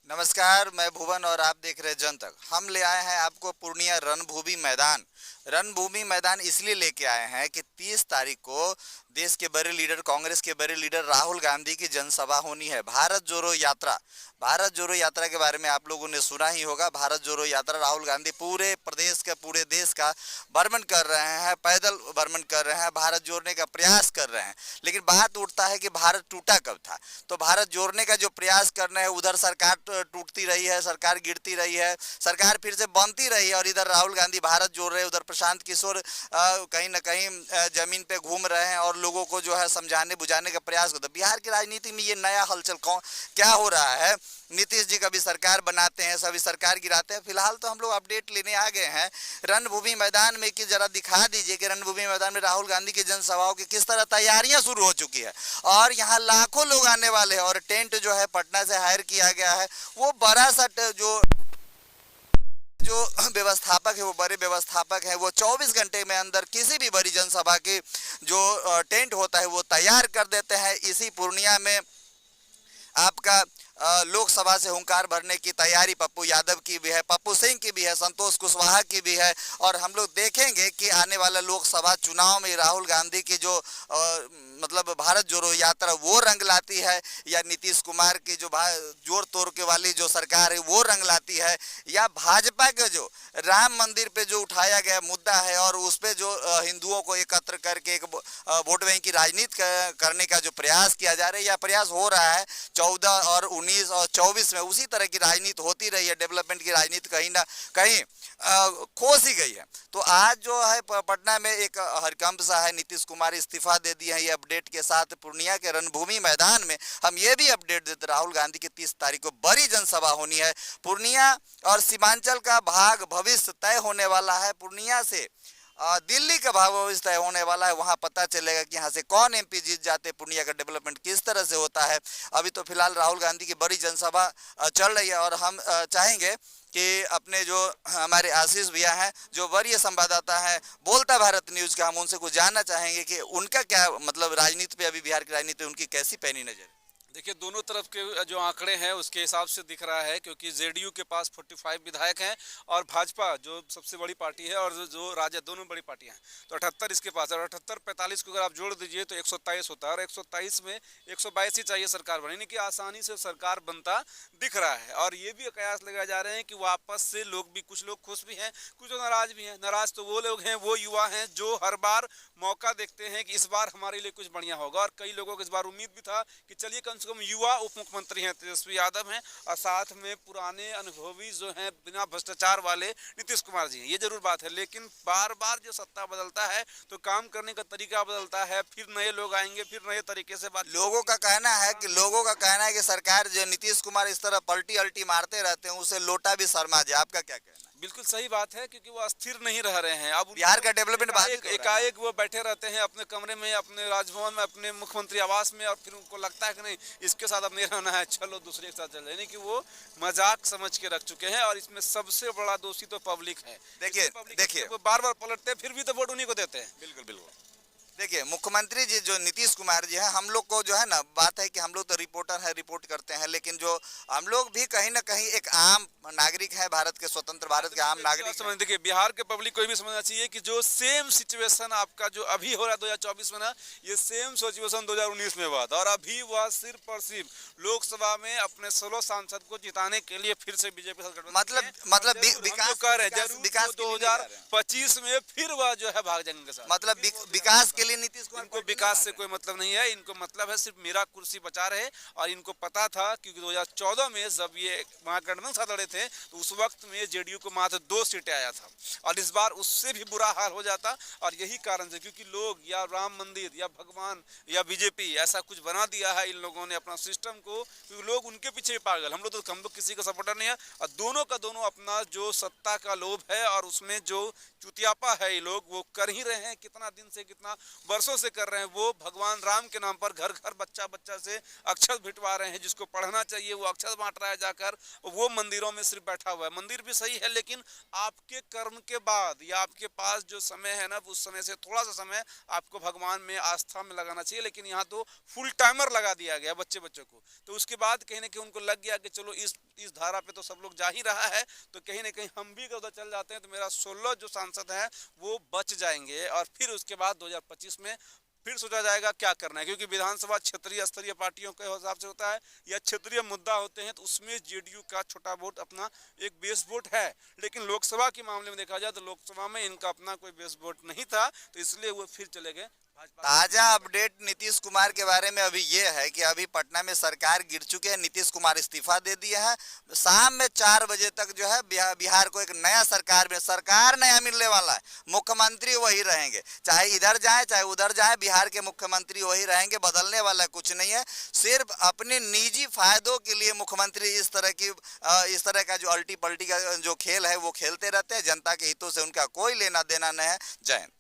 नमस्कार, मैं भुवन और आप देख रहे हैं जन तक। हम ले आए हैं आपको पूर्णिया रणभूमि मैदान। रणभूमि मैदान इसलिए लेके आए हैं कि 30 तारीख को देश के बड़े लीडर, कांग्रेस के बड़े लीडर राहुल गांधी की जनसभा होनी है। भारत जोड़ो यात्रा। भारत जोड़ो यात्रा के बारे में आप लोगों ने सुना ही होगा। भारत जोड़ो यात्रा राहुल गांधी पूरे प्रदेश का, पूरे देश का भ्रमण कर रहे हैं, पैदल भ्रमण कर रहे हैं, भारत जोड़ने का प्रयास कर रहे हैं। लेकिन बात उठता है कि भारत टूटा कब था। तो भारत जोड़ने का जो प्रयास कर रहे हैं, उधर सरकार टूटती रही है, सरकार गिरती रही है, सरकार फिर से बनती रही है, और इधर राहुल गांधी भारत जोड़ रहे हैं, उधर प्रशांत किशोर कहीं ना कहीं जमीन पे घूम रहे हैं और लोगों को जो है समझाने बुझाने का प्रयास करते हैं। बिहार की राजनीति में ये नया हलचल क्या हो रहा है। नीतीश जी कभी सरकार बनाते हैं, सभी सरकार गिराते हैं। फिलहाल तो हम लोग अपडेट लेने आ गए हैं रणभूमि मैदान में कि जरा दिखा दीजिए कि रणभूमि मैदान में राहुल गांधी की जनसभाओं की किस तरह तैयारियां शुरू हो चुकी है, और यहाँ लाखों लोग आने वाले हैं। और टेंट जो है पटना से हायर किया गया है, वो बड़ा सा जो व्यवस्थापक है, वो बड़े व्यवस्थापक है, वो 24 घंटे में अंदर किसी भी बड़ी जनसभा की जो टेंट होता है वो तैयार कर देते हैं। इसी पूर्णिया में आपका लोकसभा से हुंकार भरने की तैयारी पप्पू यादव की भी है, पप्पू सिंह की भी है, संतोष कुशवाहा की भी है। और हम लोग देखेंगे कि आने वाला लोकसभा चुनाव में राहुल गांधी की जो मतलब भारत जोड़ो यात्रा वो रंग लाती है, या नीतीश कुमार की जो जोड़ तोड़ के वाली जो सरकार है वो रंग लाती है, या भाजपा के जो राम मंदिर पे जो उठाया गया मुद्दा है और उस पे जो हिंदुओं को एकत्र करके एक वोट बैंक की राजनीति करने का जो प्रयास किया जा रहा है या प्रयास हो रहा है 14 और 19 और 24 में, उसी तरह की राजनीति होती रही है। डेवलपमेंट की राजनीति कहीं ना कहीं खो सी गई है। तो आज जो है पटना में एक हड़कंप सा है, नीतीश कुमार इस्तीफा दे दिए हैं। ये अपडेट के साथ पूर्णिया के रणभूमि मैदान में हम ये भी अपडेट देते, राहुल गांधी की 30 तारीख को बड़ी जनसभा होनी है। पूर्णिया और सीमांचल का भाग भविष्य तय होने वाला है। पूर्णिया से दिल्ली का भाव भविष्य तय होने वाला है। वहां पता चलेगा कि यहाँ से कौन एमपी जीत जाते, पूर्णिया का डेवलपमेंट किस तरह से होता है। अभी तो फिलहाल राहुल गांधी की बड़ी जनसभा चल रही है, और हम चाहेंगे कि अपने जो हमारे आशीष भैया हैं, जो वरीय संवाददाता हैं बोलता भारत न्यूज का, हम उनसे कुछ जानना चाहेंगे कि उनका क्या मतलब राजनीति पे, अभी बिहार की राजनीति पे उनकी कैसी पैनी नजर। देखिए, दोनों तरफ के जो आंकड़े हैं उसके हिसाब से दिख रहा है, क्योंकि जेडीयू के पास 45 विधायक हैं और भाजपा जो सबसे बड़ी पार्टी है और जो राजद, दोनों बड़ी पार्टियां हैं, तो 78 इसके पास है। और 78-45 को अगर आप जोड़ दीजिए तो 127 होता है, और 127 में 122 ही चाहिए सरकार बनने की। आसानी से सरकार बनता दिख रहा है, और ये भी कयास लगाए जा रहे हैं कि वापस से लोग भी, कुछ लोग खुश भी हैं, कुछ लोग नाराज भी हैं। नाराज तो वो लोग हैं, वो युवा हैं जो हर बार मौका देखते हैं कि इस बार हमारे लिए कुछ बढ़िया होगा, और कई लोगों को इस बार उम्मीद भी था कि चलिए कम से कम युवा उप मुख्यमंत्री हैं तेजस्वी यादव हैं, और साथ में पुराने अनुभवी जो हैं बिना भ्रष्टाचार वाले नीतीश कुमार जी हैं। ये जरूर बात है, लेकिन बार बार जो सत्ता बदलता है तो काम करने का तरीका बदलता है, फिर नए लोग आएंगे, फिर नए तरीके से बात। लोगों का कहना है कि सरकार जो नीतीश कुमार इस तरह पलटी अल्टी मारते रहते हैं, उसे लोटा भी शर्मा जाए। आपका क्या कहना है? बिल्कुल सही बात है, क्योंकि वो अस्थिर नहीं रह रहे हैं। अब बिहार का डेवलपमेंट एकाएक वो बैठे रहते हैं अपने कमरे में, अपने राजभवन में, अपने मुख्यमंत्री आवास में, और फिर उनको लगता है कि नहीं इसके साथ अब नहीं रहना है, चलो दूसरे के साथ चल जाए। कि वो मजाक समझ के रख चुके हैं, और इसमें सबसे बड़ा दोषी तो पब्लिक है। देखिए वो बार बार पलटते फिर भी तो वोट उन्हीं को देते हैं। बिल्कुल बिल्कुल। देखिए, मुख्यमंत्री जी जो नीतीश कुमार जी हैं, हम लोग को जो है ना, बात है कि हम लोग तो रिपोर्टर हैं, रिपोर्ट करते हैं, लेकिन जो हम लोग भी कहीं ना कहीं एक आम नागरिक है, भारत के, स्वतंत्र भारत के आम नागरिक। समझ देखिए, बिहार के पब्लिक को भी समझना चाहिए कि जो सेम सिचुएशन आपका जो अभी हो रहा है 2024 में ना, ये सेम सिचुएशन 2019 में हुआ था, और अभी वह सिर्फ और सिर्फ लोकसभा में अपने 16 सांसद को जिताने के लिए फिर से बीजेपी मतलब विकास कर रहे हैं। विकास 2025 में फिर वह जो है भाग जाएंगे सर। मतलब विकास के लिए नीतीश कुमार, इनको विकास से कोई मतलब नहीं है, इनको मतलब है सिर्फ मेरा कुर्सी बचा रहे। और इनको पता था क्योंकि 2014 में जब ये महागठबंधन साथ लड़े थे तो उस वक्त में जेडीयू को मात्र 2 सीटें आया था, और इस बार उससे भी बुरा हाल हो जाता। और यही कारण से, क्योंकि लोग या राम मंदिर या भगवान या बीजेपी ऐसा कुछ बना दिया है इन लोगों ने अपना सिस्टम को, क्योंकि लोग उनके पीछे पागल। हम लोग किसी का सपोर्टर नहीं है, और दोनों का दोनों अपना जो सत्ता का लोभ है और उसमें जो चुतियापा है ये लोग वो कर ही रहे हैं। कितना दिन से कितना वर्षों से कर रहे हैं। वो भगवान राम के नाम पर घर घर बच्चा बच्चा से अक्षत भिटवा रहे हैं। जिसको पढ़ना चाहिए वो अक्षत बांट रहा है जाकर, वो मंदिरों में सिर्फ बैठा हुआ है। मंदिर भी सही है, लेकिन आपके कर्म के बाद या आपके पास जो समय है ना, उस समय से थोड़ा सा समय आपको भगवान में आस्था में लगाना चाहिए। लेकिन यहाँ तो फुल टाइमर लगा दिया गया बच्चों को। तो उसके बाद कहीं ना कहीं उनको लग गया कि चलो इस धारा पे तो सब लोग जा ही रहा है, तो कहीं ना कहीं हम भी उधर चल जाते हैं, तो मेरा 16 जो सांसद हैं वो बच जाएंगे। और फिर उसके बाद 2025 में फिर सोचा जाएगा क्या करना है, क्योंकि विधानसभा क्षेत्रीय स्तरीय पार्टियों के हिसाब से होता है या क्षेत्रीय मुद्दा होते हैं, तो उसमें जेडीयू का छोटा वोट अपना एक बेस वोट है। लेकिन लोकसभा के मामले में देखा जाए तो लोकसभा में इनका अपना कोई बेस वोट नहीं था, तो इसलिए वो फिर चले गए भाजपा। ताजा अपडेट नीतीश कुमार के बारे में अभी ये है कि अभी पटना में सरकार गिर चुके हैं, नीतीश कुमार इस्तीफा दे दिए हैं। शाम में 4 बजे तक जो है बिहार को एक नया सरकार नया मिलने वाला है। मुख्यमंत्री वही रहेंगे, चाहे इधर जाए चाहे उधर जाए, बिहार के मुख्यमंत्री वही रहेंगे। बदलने वाला कुछ नहीं है। सिर्फ अपने निजी फायदों के लिए मुख्यमंत्री इस तरह का जो अल्टी पल्टी का जो खेल है वो खेलते रहते हैं। जनता के हितों से उनका कोई लेना देना नहीं है। जय हिंद।